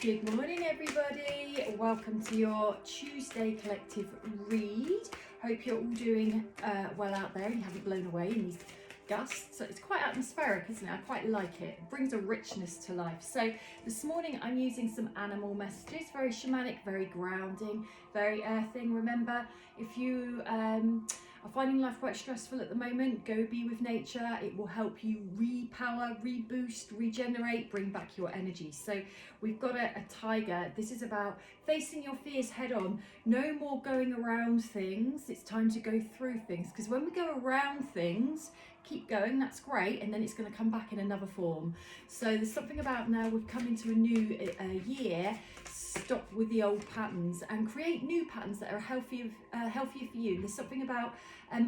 Good morning, everybody. Welcome to your Tuesday collective read. Hope you're all doing well out there and you haven't blown away in these gusts. So it's quite atmospheric, isn't it? I quite like it. It brings a richness to life. So this morning I'm using some animal messages, very shamanic, very grounding, very earthing. Remember, if you are finding life quite stressful at the moment, go be with nature. It will help you repower, reboost, regenerate, bring back your energy. So we've got a tiger. This is about facing your fears head on. No more going around things. It's time to go through things, because when we go around things, keep going, that's great, and then it's going to come back in another form. So there's something about now we've come into a new year. Stop with the old patterns and create new patterns that are healthier for you. There's something about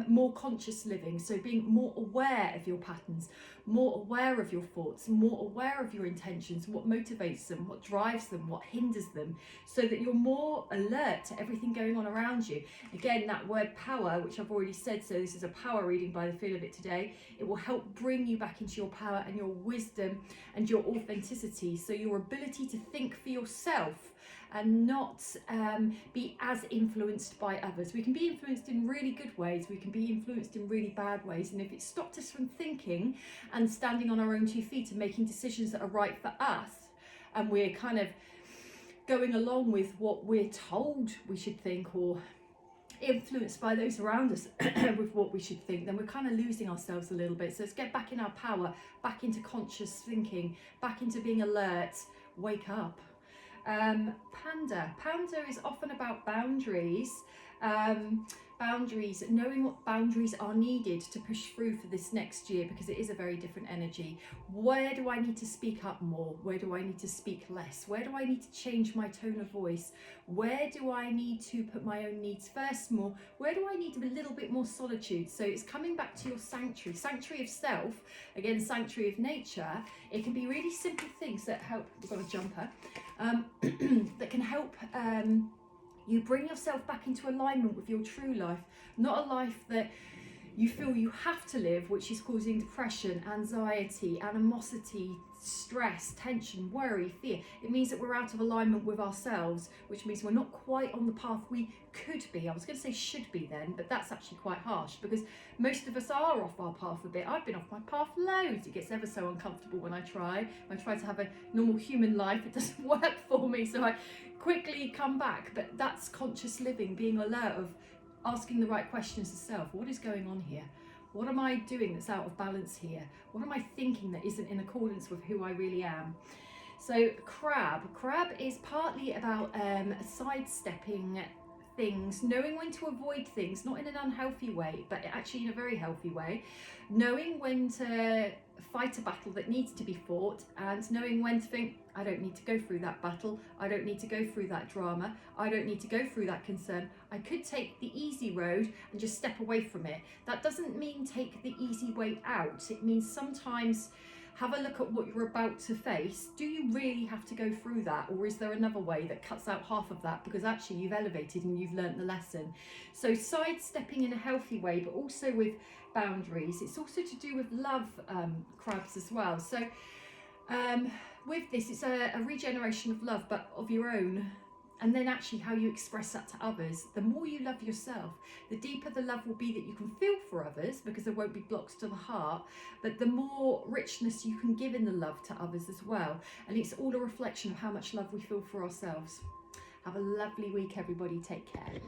more conscious living, so being more aware of your patterns, more aware of your thoughts, more aware of your intentions, what motivates them, what drives them, what hinders them, so that you're more alert to everything going on around you. Again, that word power, which I've already said, so this is a power reading by the feel of it today. It will help bring you back into your power and your wisdom and your authenticity, so your ability to think for yourself and not be as influenced by others. We can be influenced in really good ways, we can be influenced in really bad ways, and if it stopped us from thinking and standing on our own 2 feet and making decisions that are right for us, and we're kind of going along with what we're told we should think, or influenced by those around us with what we should think, then we're kind of losing ourselves a little bit. So let's get back in our power, back into conscious thinking, back into being alert. Wake up. Panda is often about boundaries, knowing what boundaries are needed to push through for this next year, because it is a very different energy. Where do I need to speak up more? Where do I need to speak less? Where do I need to change my tone of voice? Where do I need to put my own needs first more? Where do I need a little bit more solitude? So it's coming back to your sanctuary of self, again, sanctuary of nature. It can be really simple things that help. We've got a jumper that can help you bring yourself back into alignment with your true life, not a life that you feel you have to live, which is causing depression, anxiety, animosity, stress, tension, worry, fear. It means that we're out of alignment with ourselves, which means we're not quite on the path we could be. I was going to say should be then, but that's actually quite harsh, because most of us are off our path a bit. I've been off my path loads. It gets ever so uncomfortable when I try to have a normal human life. It doesn't work for me, so I quickly come back. But that's conscious living, being alert of asking the right questions to self. What is going on here? What am I doing that's out of balance here? What am I thinking that isn't in accordance with who I really am? So crab is partly about sidestepping things, knowing when to avoid things, not in an unhealthy way, but actually in a very healthy way, knowing when to fight a battle that needs to be fought, and knowing when to think, I don't need to go through that battle, I don't need to go through that drama, I don't need to go through that concern. I could take the easy road and just step away from it. That doesn't mean take the easy way out. It means sometimes have a look at what you're about to face. Do you really have to go through that, or is there another way that cuts out half of that, because actually you've elevated and you've learnt the lesson? So sidestepping in a healthy way, but also with boundaries. It's also to do with love, crabs, as well. So with this, it's a regeneration of love, but of your own, and then actually how you express that to others. The more you love yourself, the deeper the love will be that you can feel for others, because there won't be blocks to the heart, but the more richness you can give in the love to others as well. And it's all a reflection of how much love we feel for ourselves. Have a lovely week, everybody. Take care.